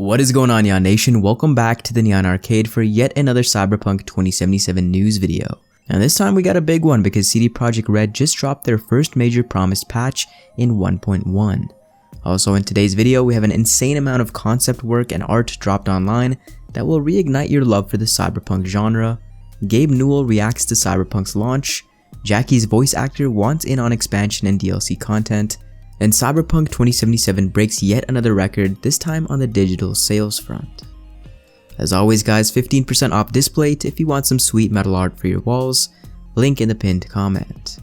What is going on, Neon Nation? Welcome back to the Neon Arcade for yet another Cyberpunk 2077 news video. And this time we got a big one because CD PROJEKT RED just dropped their first major promised patch in 1.1. Also in today's video we have an insane amount of concept work and art dropped online that will reignite your love for the cyberpunk genre. Gabe Newell reacts to Cyberpunk's launch, Jackie's voice actor wants in on expansion and DLC content, and Cyberpunk 2077 breaks yet another record, this time on the digital sales front. As always guys, 15% off display if you want some sweet metal art for your walls, link in the pinned comment.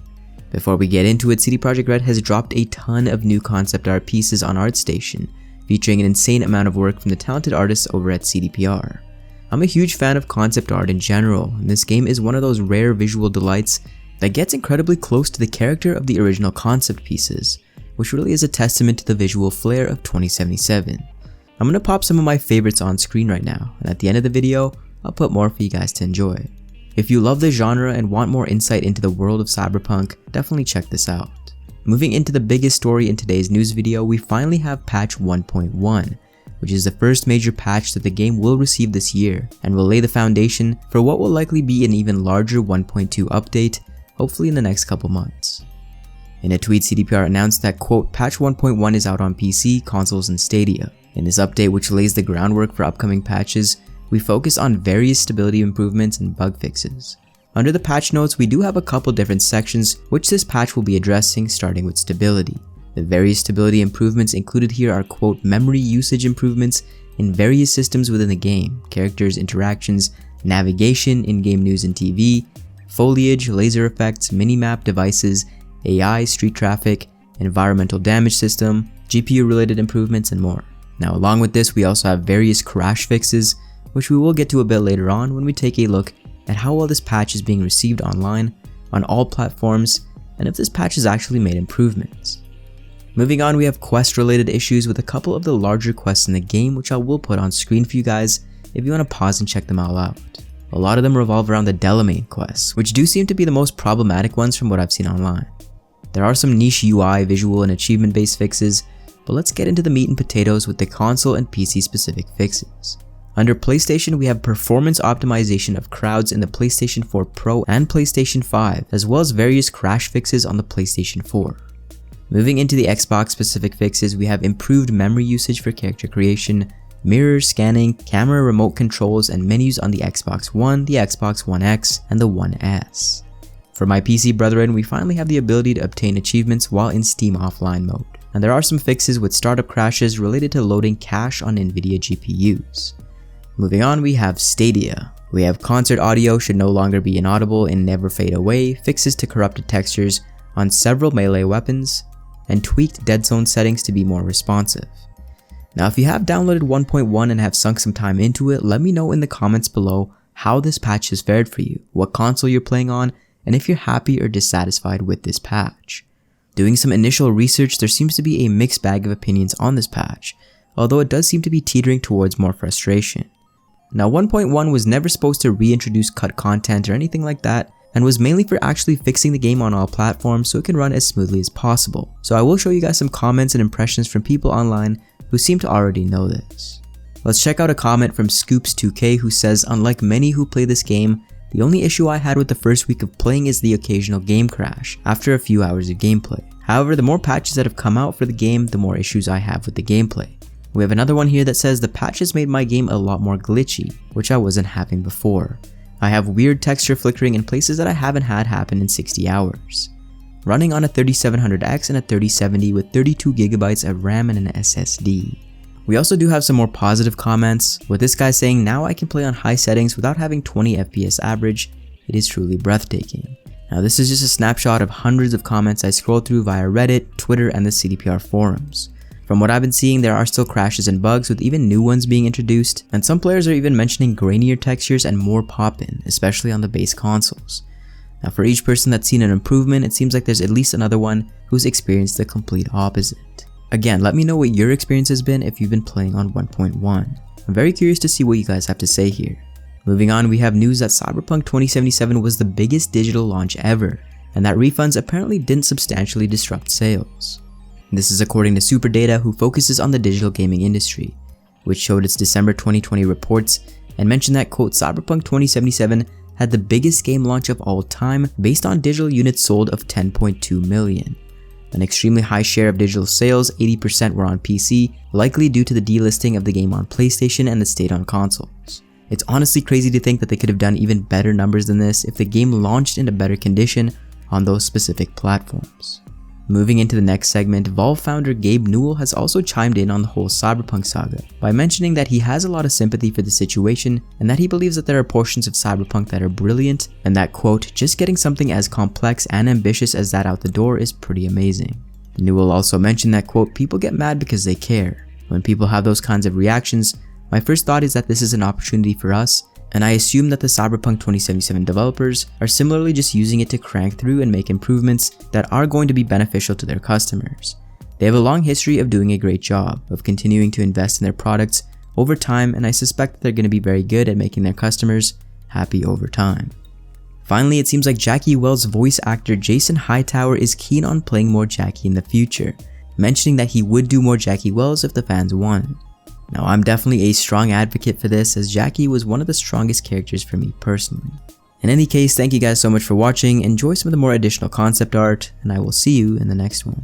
Before we get into it, CD PROJEKT RED has dropped a ton of new concept art pieces on ArtStation, featuring an insane amount of work from the talented artists over at CDPR. I'm a huge fan of concept art in general, and this game is one of those rare visual delights that gets incredibly close to the character of the original concept pieces, which really is a testament to the visual flair of 2077. I'm gonna pop some of my favorites on screen right now, and at the end of the video, I'll put more for you guys to enjoy. If you love the genre and want more insight into the world of Cyberpunk, definitely check this out. Moving into the biggest story in today's news video, we finally have patch 1.1, which is the first major patch that the game will receive this year, and will lay the foundation for what will likely be an even larger 1.2 update, hopefully in the next couple months. In a tweet, CDPR announced that, quote, patch 1.1 is out on PC, consoles, and Stadia. In this update, which lays the groundwork for upcoming patches, we focus on various stability improvements and bug fixes. Under the patch notes, we do have a couple different sections which this patch will be addressing, starting with stability. The various stability improvements included here are, quote, memory usage improvements in various systems within the game, characters' interactions, navigation, in-game news and TV, foliage, laser effects, minimap devices, AI, street traffic, environmental damage system, GPU related improvements, and more. Now along with this, we also have various crash fixes, which we will get to a bit later on when we take a look at how well this patch is being received online, on all platforms, and if this patch has actually made improvements. Moving on, we have quest related issues with a couple of the larger quests in the game, which I will put on screen for you guys if you want to pause and check them all out. A lot of them revolve around the Delamain quests, which do seem to be the most problematic ones from what I've seen online. There are some niche UI, visual, and achievement based fixes, but let's get into the meat and potatoes with the console and PC specific fixes. Under PlayStation, we have performance optimization of crowds in the PlayStation 4 Pro and PlayStation 5, as well as various crash fixes on the PlayStation 4. Moving into the Xbox specific fixes, we have improved memory usage for character creation, mirror scanning, camera remote controls, and menus on the Xbox One, the Xbox One X, and the One S. For my PC brethren, we finally have the ability to obtain achievements while in Steam offline mode, and there are some fixes with startup crashes related to loading cache on Nvidia GPUs. Moving on, we have Stadia. We have concert audio should no longer be inaudible and never fade away, fixes to corrupted textures on several melee weapons, and tweaked dead zone settings to be more responsive. Now if you have downloaded 1.1 and have sunk some time into it, let me know in the comments below how this patch has fared for you, what console you're playing on, and if you're happy or dissatisfied with this patch. Doing some initial research, there seems to be a mixed bag of opinions on this patch, although it does seem to be teetering towards more frustration. Now 1.1 was never supposed to reintroduce cut content or anything like that, and was mainly for actually fixing the game on all platforms so it can run as smoothly as possible. So I will show you guys some comments and impressions from people online who seem to already know this. Let's check out a comment from Scoops2K who says, unlike many who play this game, the only issue I had with the first week of playing is the occasional game crash after a few hours of gameplay. However, the more patches that have come out for the game, the more issues I have with the gameplay. We have another one here that says the patch has made my game a lot more glitchy, which I wasn't having before. I have weird texture flickering in places that I haven't had happen in 60 hours. Running on a 3700X and a 3070 with 32GB of RAM and an SSD. We also do have some more positive comments, with this guy saying, now I can play on high settings without having 20 FPS average. It is truly breathtaking. Now this is just a snapshot of hundreds of comments I scrolled through via Reddit, Twitter, and the CDPR forums. From what I've been seeing, there are still crashes and bugs, with even new ones being introduced, and some players are even mentioning grainier textures and more pop-in, especially on the base consoles. Now for each person that's seen an improvement, it seems like there's at least another one who's experienced the complete opposite. Again, let me know what your experience has been if you've been playing on 1.1. I'm very curious to see what you guys have to say here. Moving on, we have news that Cyberpunk 2077 was the biggest digital launch ever, and that refunds apparently didn't substantially disrupt sales. This is according to Superdata, who focuses on the digital gaming industry. which showed its December 2020 reports and mentioned that, quote, Cyberpunk 2077 had the biggest game launch of all time based on digital units sold of 10.2 million. An extremely high share of digital sales, 80% were on PC, likely due to the delisting of the game on PlayStation and the stayed on consoles. It's honestly crazy to think that they could have done even better numbers than this if the game launched in a better condition on those specific platforms. Moving into the next segment, Valve founder Gabe Newell has also chimed in on the whole Cyberpunk saga by mentioning that he has a lot of sympathy for the situation and that he believes that there are portions of Cyberpunk that are brilliant and that, quote, just getting something as complex and ambitious as that out the door is pretty amazing. Newell also mentioned that, quote, people get mad because they care. When people have those kinds of reactions, my first thought is that this is an opportunity for us, and I assume that the Cyberpunk 2077 developers are similarly just using it to crank through and make improvements that are going to be beneficial to their customers. They have a long history of doing a great job, of continuing to invest in their products over time, and I suspect that they're going to be very good at making their customers happy over time. Finally, it seems like Jackie Wells' voice actor Jason Hightower is keen on playing more Jackie in the future, mentioning that he would do more Jackie Wells if the fans wanted. Now, I'm definitely a strong advocate for this, as Jackie was one of the strongest characters for me personally. In any case, thank you guys so much for watching, enjoy some of the more additional concept art, and I will see you in the next one.